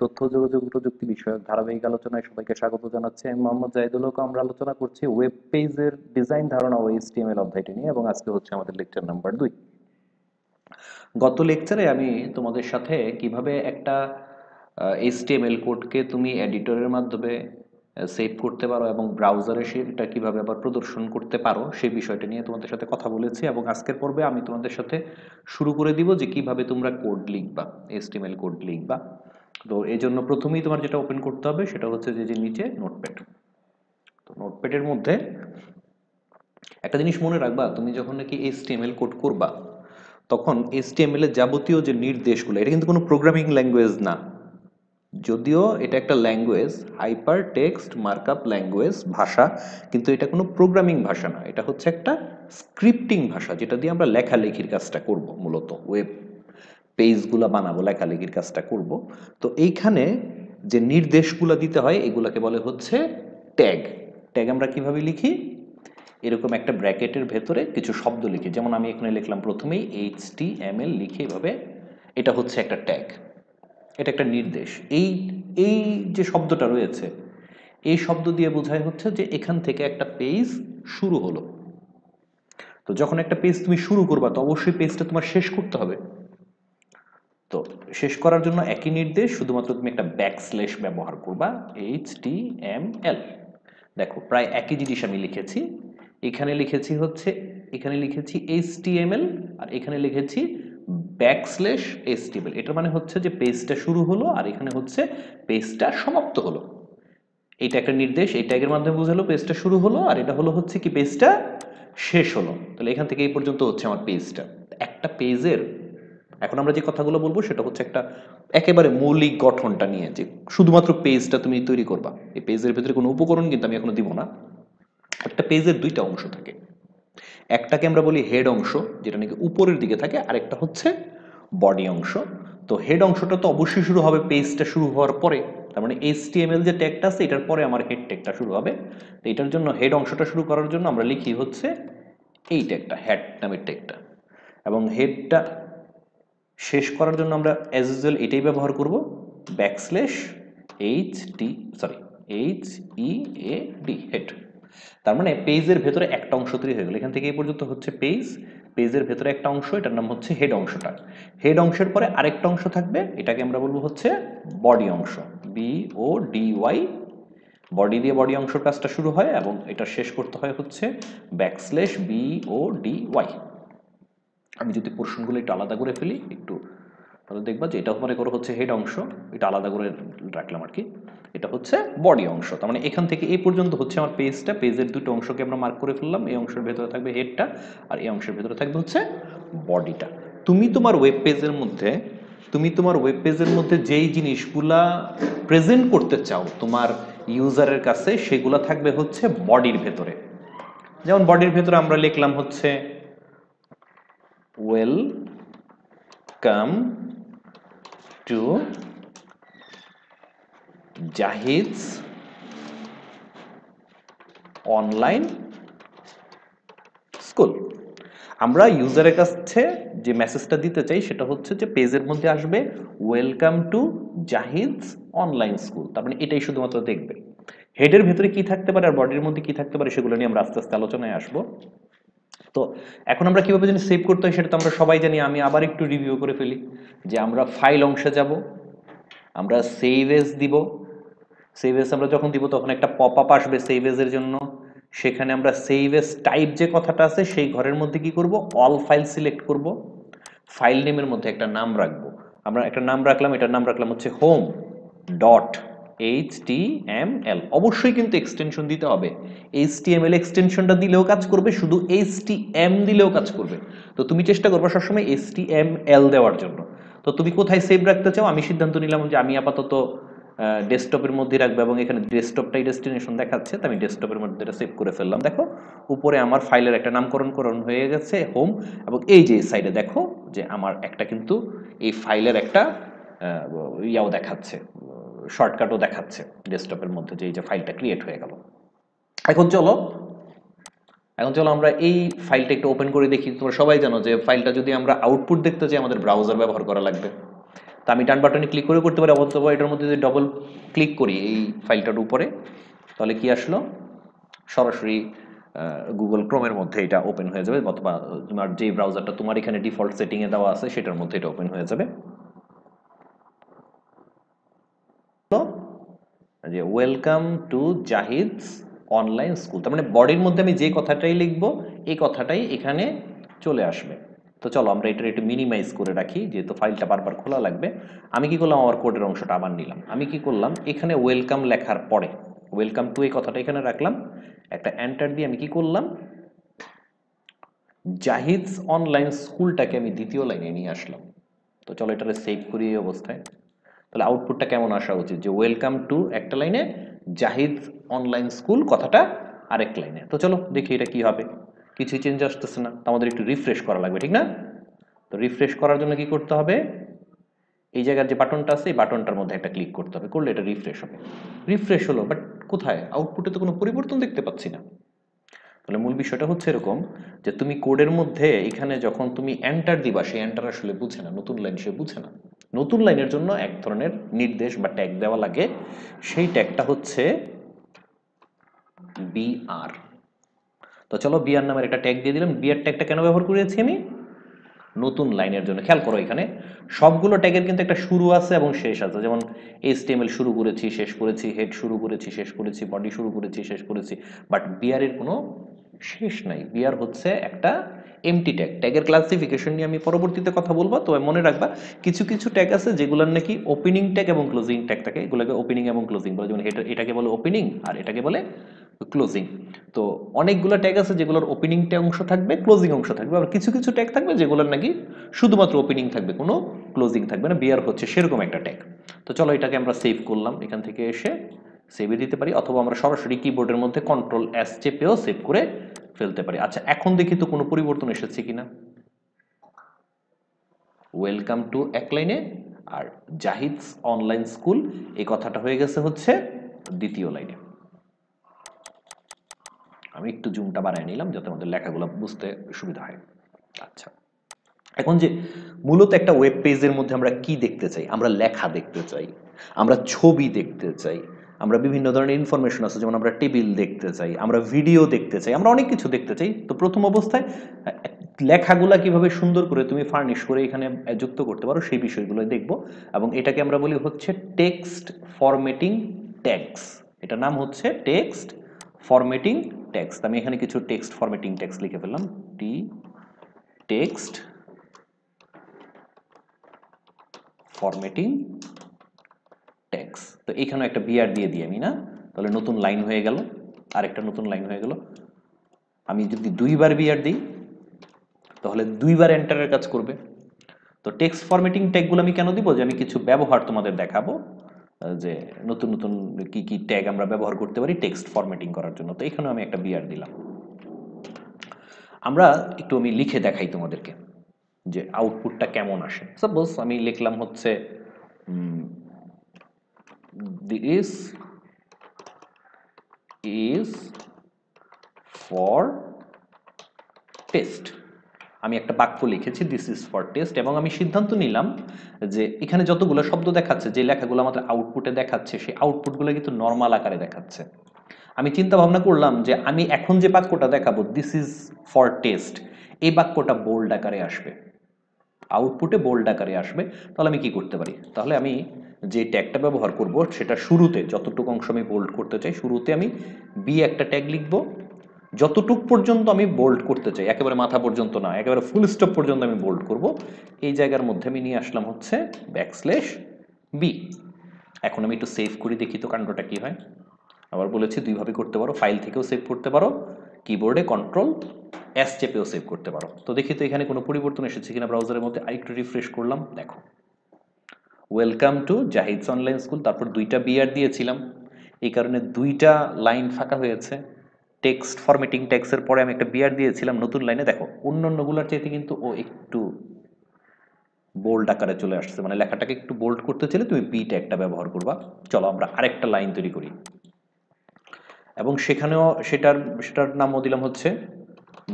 তথ্য যোগাযোগ প্রযুক্তি বিষয়ক ধারাবাহিক আলোচনায় সবাইকে স্বাগত জানাচ্ছি। আমি মোহাম্মদ জাহিদুল হক। আমরা আলোচনা করছি ওয়েব পেজের ডিজাইন ধারণা ও এইচটিএমএল অধ্যায়টি নিয়ে, এবং আজকে হচ্ছে আমাদের লেকচার নাম্বার 2। গত লেকচারে আমি তোমাদের সাথে কিভাবে একটা এইচটিএমএল কোডকে তুমি এডিটরের মাধ্যমে সেভ করতে পারো এবং ব্রাউজারে সেটা কিভাবে আবার প্রদর্শন করতে পারো সেই বিষয়টা নিয়ে তোমাদের সাথে কথা বলেছি, এবং আজকের পর্বে আমি তোমাদের সাথে শুরু করে দিব যে কিভাবে তোমরা কোড লিখবা, এইচটিএমএল কোড লিখবা। তো এই জন্য প্রথমেই তোমার যেটা ওপেন করতে হবে সেটা হচ্ছে যে নিচে নোটপ্যাড। তো নোটপ্যাডের মধ্যে একটা জিনিস মনে রাখবা, তুমি যখন নাকি এইচটিএমএল কোড করবা তখন এইচটিএমএল এর যাবতীয় যে নির্দেশগুলো, এটা কিন্তু কোনো প্রোগ্রামিং ল্যাঙ্গুয়েজ না, যদিও এটা একটা language, hyper text markup language ভাষা, কিন্তু এটা কোনো প্রোগ্রামিং ভাষা না। এটা হচ্ছে একটা স্ক্রিপ্টিং ভাষা, যেটা দিয়ে আমরা লেখালেখির কাজটা করব, মূলত ওয়েব পেজগুলো বানাবো, লেখালেখির কাজটা করব। তো এইখানে যে নির্দেশগুলো দিতে হয় এগুলাকে বলে হচ্ছে ট্যাগ। ট্যাগ আমরা কিভাবে লিখি? এরকম একটা ব্র্যাকেটের ভেতরে কিছু শব্দ লিখি, যেমন আমি এখানে লিখলাম প্রথমেই HTML লিখে এভাবে, এটা হচ্ছে একটা ট্যাগ, এটা একটা নির্দেশ। এই এই যে শব্দটা রয়েছে, এই শব্দ দিয়ে বোঝায় হচ্ছে যে এখান থেকে একটা পেজ শুরু হলো। তো যখন একটা পেজ তুমি শুরু করবা তো অবশ্যই পেজটা তোমার শেষ করতে হবে। তো শেষ করার জন্য একই নির্দেশ, শুধুমাত্র তুমি একটা ব্যাকস্ল্যাশ ব্যবহার করবা, HTML। দেখো প্রায় একই জিনিস আমি লিখেছি। এখানে লিখেছি হচ্ছে, এখানে লিখেছি HTML আর এখানে লিখেছি ব্যাকস্ল্যাশ HTML। এটার মানে হচ্ছে যে পেজটা শুরু হলো আর এখানে হচ্ছে পেজটা সমাপ্ত হলো। এটা একটা নির্দেশ, এই ট্যাগের মাধ্যমে বোঝালো পেজটা শুরু হলো, আর এটা হলো হচ্ছে কি পেজটা শেষ হলো। তাহলে এখান থেকে এই পর্যন্ত হচ্ছে আমার পেজটা। একটা পেজের এখন আমরা যে কথাগুলো বলবো সেটা হচ্ছে একটা একেবারে মৌলিক গঠনটা নিয়ে, যে শুধুমাত্র পেজটা তুমি তৈরি করবা, এই পেজের ভিতরে কোনো উপকরণ কিন্তু আমি এখনো দিব না। একটা পেজের দুইটা অংশ থাকে, একটাকে আমরা বলি হেড অংশ, যেটা নাকি উপরের দিকে থাকে, আরেকটা হচ্ছে বডি অংশ। তো হেড অংশটা তো অবশ্যই শুরু হবে পেজটা শুরু হওয়ার পরে, তার মানে HTML যে ট্যাগটা আছে এটার পরে আমার হেড ট্যাগটা শুরু হবে। তো এটার জন্য হেড অংশটা শুরু করার জন্য আমরা লিখি হচ্ছে এই ট্যাগটা, হেড নামের ট্যাগটা, এবং হেডটা শেষ করার জন্য আমরা অ্যাজ ইউজুয়াল এটাই ব্যবহার করব, ব্যাকস্ল্যাশ HEAD, হেড। তার মানে পেজের ভেতরে একটা অংশ তৈরি হয়ে গেল। এখান থেকে এই পর্যন্ত হচ্ছে পেজ, পেজের ভেতরে একটা অংশ, এটার নাম হচ্ছে হেড অংশটা। হেড অংশের পরে আরেকটা অংশ থাকবে, এটাকে আমরা বলবো হচ্ছে বডি অংশ, BODY। বডি দিয়ে বডি অংশের কাজটা শুরু হয় এবং এটা শেষ করতে হয় হচ্ছে ব্যাকস্ল্যাশ BODY। আমি যদি পোর্শনগুলো একটু আলাদা করে ফেলি একটু, তাহলে দেখবা যে এটা মনে করো হচ্ছে হেড অংশ, এটা আলাদা করে রাখলাম আর কি, এটা হচ্ছে বডি অংশ। তার মানে এখান থেকে এই পর্যন্ত হচ্ছে আমার পেজটা, পেজের দুটো অংশকে আমরা মার্ক করে ফেললাম। এই অংশের ভেতরে থাকবে হেডটা আর এই অংশের ভেতরে থাকবে হচ্ছে বডিটা। তুমি তোমার ওয়েব পেজের মধ্যে, যেই জিনিসগুলা প্রেজেন্ট করতে চাও তোমার ইউজারের কাছে, সেগুলা থাকবে হচ্ছে বডির ভেতরে। যেমন বডির ভেতরে আমরা লিখলাম হচ্ছে welcome to Zahid's online school. আমরা ইউজারের কাছে যে মেসেজটা দিতে চাই সেটা হচ্ছে যে পেজের মধ্যে আসবে welcome to Zahid's online school, তার মানে এটাই শুধুমাত্র দেখবে। হেডের ভেতরে কি থাকতে পারে আর বডির মধ্যে কি থাকতে পারে সেগুলো নিয়ে আমরা আস্তে আস্তে আলোচনায় আসবো। তো এখন আমরা কিভাবে জানি সেভ করতে হয় সেটা তো আমরা সবাই জানি। আমি আবার একটু রিভিউ করে ফেলি, যে আমরা ফাইল অংশে যাব, আমরা সেভ এজ দিব। সেভ এজ আমরা যখন দিব তখন একটা পপ আপ আসবে সেভ এজের জন্য, সেখানে আমরা সেভ এজ টাইপ যে কথাটা আছে সেই ঘরের মধ্যে কি করব, অল ফাইল সিলেক্ট করব। ফাইল নেমের মধ্যে একটা নাম রাখবো, আমরা একটা নাম রাখলাম, এটার নাম রাখলাম হচ্ছে হোম ডট HTML। অবশ্যই কিন্তু এক্সটেনশন দিতে হবে, HTML এক্সটেনশনটা দিলেও কাজ করবে, শুধু HTM দিলেও কাজ করবে। তো তুমি চেষ্টা করবে সবসময় HTML দেওয়ার জন্য। তো তুমি কোথায় সেভ রাখতে চাও? আমি সিদ্ধান্ত নিলাম যে আমি আপাতত ডেস্কটপের মধ্যে রাখবো, এবং এখানে ডেস্কটপটাই ডেস্টিনেশন দেখাচ্ছে, তো আমি ডেস্কটপের মধ্যে এটা সেভ করে ফেললাম। দেখো উপরে আমার ফাইলের একটা নামকরণ হয়ে গেছে হোম, এবং এই যে সাইডে দেখো যে আমার একটা কিন্তু এই ফাইলের একটা ইয়াও দেখাচ্ছে, শর্টকাটও দেখাচ্ছে ডেস্কটপের মধ্যে, যে এই যে ফাইলটা ক্রিয়েট হয়ে গেল। এখন চলো আমরা এই ফাইলটা একটু ওপেন করে দেখি। তোমরা সবাই জানো যে ফাইলটা যদি আমরা আউটপুট দেখতে চাই আমাদের ব্রাউজার ব্যবহার করা লাগবে। তো আমি ডান বাটনে ক্লিক করে করতে পারি, অথবা এটার মধ্যে যদি ডবল ক্লিক করি এই ফাইলটার উপরে, তাহলে কি আসলো, সরাসরি গুগল ক্রোমের মধ্যে এটা ওপেন হয়ে যাবে, অথবা তোমার যে ব্রাউজারটা তোমার এখানে ডিফল্ট সেটিংয়ে দেওয়া আছে সেটার মধ্যে এটা ওপেন হয়ে যাবে। যে welcome to Zahid's online school, তার মানে বডির মধ্যে আমি যে কথাটাই লিখবো এই কথাটাই এখানে চলে আসবে। তো চলো আমরা এটা একটু মিনিমাইজ করে রাখি, যেহেতু ফাইলটা বারবার খোলা লাগবে। আমি কি করলাম, আমার কোডের অংশটা আবার নিলাম। আমি কি করলাম, এখানে ওয়েলকাম লেখার পরে ওয়েলকাম টু এই কথাটা এখানে রাখলাম, একটা এন্টার দিয়ে আমি কি করলাম, জাহিদস অনলাইন স্কুলটাকে আমি দ্বিতীয় লাইনে নিয়ে আসলাম। তো চলো এটাকে সেভ করি এই অবস্থায়। তাহলে আউটপুটটা কেমন আসা উচিত, যে ওয়েলকাম টু একটা লাইনে, জাহিদ অনলাইন স্কুল কথাটা আরেক লাইনে। তো চলো দেখি এটা কি হবে, কিছুই চেঞ্জ আসতেছে না, তো আমাদের একটু রিফ্রেশ করা লাগবে, ঠিক না? তো রিফ্রেশ করার জন্য কি করতে হবে, এই জায়গার যে বাটনটা আছে এই বাটনটার মধ্যে একটা ক্লিক করতে হবে, করলে এটা রিফ্রেশ হবে। রিফ্রেশ হলো, বাট কোথায়, আউটপুটে তো কোনো পরিবর্তন দেখতে পাচ্ছি না। তাহলে মূল বিষয়টা হচ্ছে এরকম, যে তুমি কোডের মধ্যে এখানে যখন তুমি এন্টার দিবা, সেই এন্টার আসলে বুঝে না, নতুন লাইন সে বুঝে না। নতুন লাইনের জন্য এক ধরনের নির্দেশ বা ট্যাগ দেওয়া লাগে, সেই ট্যাগটা হচ্ছে বিআর। তো চলো বিআর নামের একটা ট্যাগ দিয়ে দিলাম। বিআর ট্যাগটা কেন ব্যবহার করেছি আমি, নতুন লাইনের জন্য। খেয়াল করো এখানে সবগুলো ট্যাগের কিন্তু একটা শুরু আছে এবং শেষ আছে, যেমন এইচটিএমএল শুরু করেছি শেষ করেছি, হেড শুরু করেছি শেষ করেছি, বডি শুরু করেছি শেষ করেছি, বাট বিআর এর কোনো শেষ নাই। বিআর হচ্ছে একটা এমটি ট্যাগ। ট্যাগের ক্লাসিফিকেশন নিয়ে আমি পরবর্তীতে কথা বলবো, তবে মনে রাখবা কিছু কিছু ট্যাগ আছে যেগুলোর নাকি ওপেনিং ট্যাগ এবং ক্লোজিং ট্যাগ থাকে, এগুলোকে ওপেনিং এবং ক্লোজিং বলে, যেমন এটাকে বলে ওপেনিং আর এটাকে বলে ক্লোজিং। তো অনেকগুলো ট্যাগ আছে যেগুলোর ওপেনিং অংশ থাকবে, ক্লোজিং অংশ থাকবে, আবার কিছু কিছু ট্যাগ থাকবে যেগুলোর নাকি শুধুমাত্র ওপেনিং থাকবে, কোনো ক্লোজিং থাকবে না। বিয়ার হচ্ছে সেরকম একটা ট্যাগ। তো চলো এটাকে আমরা সেভ করলাম, এখান থেকে এসে সেভে দিতে পারি, অথবা আমরা সরাসরি কিবোর্ডের মধ্যে কন্ট্রোল এস চেপেও সেভ করে ফেলতে পারি। আচ্ছা এখন দেখি তো কোনো পরিবর্তন এসেছে কিনা। ওয়েলকাম টু এক লাইনে, আর জাহিদস অনলাইন স্কুল এই কথাটা হয়ে গেছে হচ্ছে দ্বিতীয় লাইনে। আমি একটু জুমটা বাড়ায় নিলাম যাতে আমাদের লেখাগুলো বুঝতে সুবিধা হয়। আচ্ছা, এখন যে মূলত একটা ওয়েব পেজের মধ্যে আমরা কি দেখতে চাই, আমরা লেখা দেখতে চাই, আমরা ছবি দেখতে চাই, আমরা বিভিন্ন ধরনের ইনফরমেশন আছে, যেমন আমরা টেবিল দেখতে চাই, আমরা ভিডিও দেখতে চাই, আমরা অনেক কিছু দেখতে চাই। তো প্রথম অবস্থায় লেখাগুলা কিভাবে সুন্দর করে তুমি ফার্নিশ করে এখানে যুক্ত করতে পারো সেই বিষয়গুলো দেখব, এবং এটাকে আমরা বলি হচ্ছে টেক্সট ফরম্যাটিং ট্যাগস। এটার নাম হচ্ছে টেক্সট ফরম্যাটিং ট্যাগস। আমি এখানে কিছু টেক্সট ফরম্যাটিং ট্যাগস লিখে ফেললাম, টেক্সট ফরম্যাটিং ট্যাগস। তো এখানে একটা বিআর দিয়ে দিই আমি, না তাহলে নতুন লাইন হয়ে গেল, আরেকটা নতুন লাইন হয়ে গেল। আমি যদি দুইবার বিআর দিই তাহলে দুইবার এন্টারের কাজ করবে। তো টেক্সট ফরম্যাটিং ট্যাগগুলো আমি কেন দিব, যে আমি কিছু ব্যবহার তোমাদের দেখাবো, যে নতুন নতুন কি কি ট্যাগ আমরা ব্যবহার করতে পারি টেক্সট ফরম্যাটিং করার জন্য। তো এখানে আমি একটা বিআর দিলাম। আমরা একটু আমি লিখে দেখাই তোমাদেরকে যে আউটপুটটা কেমন আসে। সাপোজ আমি লিখলাম হচ্ছে দিস ইজ ফর টেস্ট। আমি একটা বাক্য লিখেছি দিস ইজ ফর টেস্ট, এবং আমি সিদ্ধান্ত নিলাম যে এখানে যতগুলো শব্দ দেখাচ্ছে, যে লেখাগুলো আমাদের আউটপুটে দেখাচ্ছে, সেই আউটপুটগুলো কিন্তু নর্মাল আকারে দেখাচ্ছে। আমি চিন্তা ভাবনা করলাম যে আমি এখন যে বাক্যটা দেখাবো দিস ইজ ফর টেস্ট, এই বাক্যটা বোল্ড আকারে আসবে, আউটপুটে বোল্ড আকারে আসবে। তাহলে আমি কি করতে পারি, তাহলে আমি যে ট্যাগটা ব্যবহার করব সেটা শুরুতে যতটুকু অংশ আমি বোল্ড করতে চাই, শুরুতে আমি বি একটা ট্যাগ লিখব, যতটুক পর্যন্ত আমি বোল্ড করতে চাই, একেবারে মাথা পর্যন্ত না, একেবারে ফুল স্টপ পর্যন্ত আমি বোল্ড করব, এই জায়গার মধ্যে আমি নিয়ে আসলাম হচ্ছে ব্যাকস্ল্যাশ বি। এখন আমি একটু সেভ করি, দেখি তো কাণ্ডটা কি হয়। আবার বলেছি দুইভাবে করতে পারো, ফাইল থেকেও সেভ করতে পারো, কিবোর্ডে কন্ট্রোল এস চেপেও সেভ করতে পারো। তো দেখি তো এখানে কোনো পরিবর্তন এসেছে কিনা ব্রাউজারের মধ্যে। আরেকটু রিফ্রেশ করলাম, দেখো welcome to Zahid's online school, তারপর দুইটা বিআর দিয়েছিলাম, এই কারণে দুইটা লাইন ফাঁকা হয়েছে। টেক্সট ফরম্যাটিং ট্যাক্সের পরে আমি একটা বিআর দিয়েছিলাম নতুন লাইনে, দেখো অন্যান্যগুলোর চাইতে কিন্তু ও একটু বোল্ড আকারে চলে আসছে, মানে লেখাটাকে একটু বোল্ড করতে চাইলে তুমি বি ট্যাগটা ব্যবহার করবা। চলো আমরা আরেকটা লাইন তৈরি করি, এবং সেখানেও সেটার নামও দিলাম হচ্ছে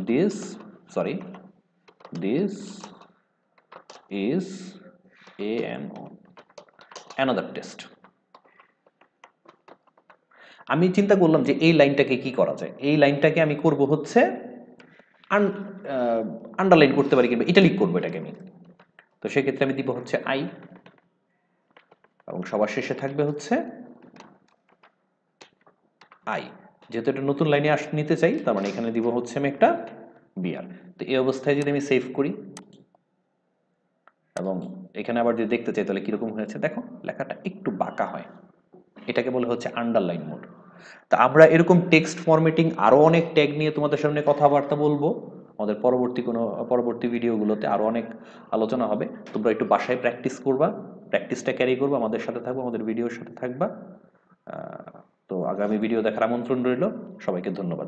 this this is A N O. Another test. আমি চিন্তা করলাম যে এই লাইনটাকে কি করা যায়, এই লাইনটাকে আমি করব হচ্ছে আন্ডারলাইন করতে পারি কিংবা ইটালিক করবো এটাকে আমি। তো সেক্ষেত্রে আমি দিব হচ্ছে আই, এবং সবার শেষে থাকবে হচ্ছে আই। যেহেতু এটা নতুন লাইনে নিতে চাই, তার মানে এখানে দিব হচ্ছে আমি একটা বিআর। তো এই অবস্থায় যদি আমি সেভ করি এবং এখানে আবার যদি দেখতে চাই তাহলে কিরকম হয়েছে দেখো, লেখাটা একটু বাঁকা হয়, এটাকে বলে হচ্ছে আন্ডারলাইন মোড। তা আমরা এরকম টেক্সট ফরম্যাটিং আরও অনেক ট্যাগ নিয়ে তোমাদের সামনে কথাবার্তা বলবো আমাদের পরবর্তী ভিডিওগুলোতে, আরও অনেক আলোচনা হবে। তোমরা একটু বাসায় প্র্যাকটিস করবা, প্র্যাকটিসটা ক্যারি করবা, আমাদের সাথে থাকবো, আমাদের ভিডিওর সাথে থাকবা। তো আগামী ভিডিও দেখার আমন্ত্রণ রইল, সবাইকে ধন্যবাদ।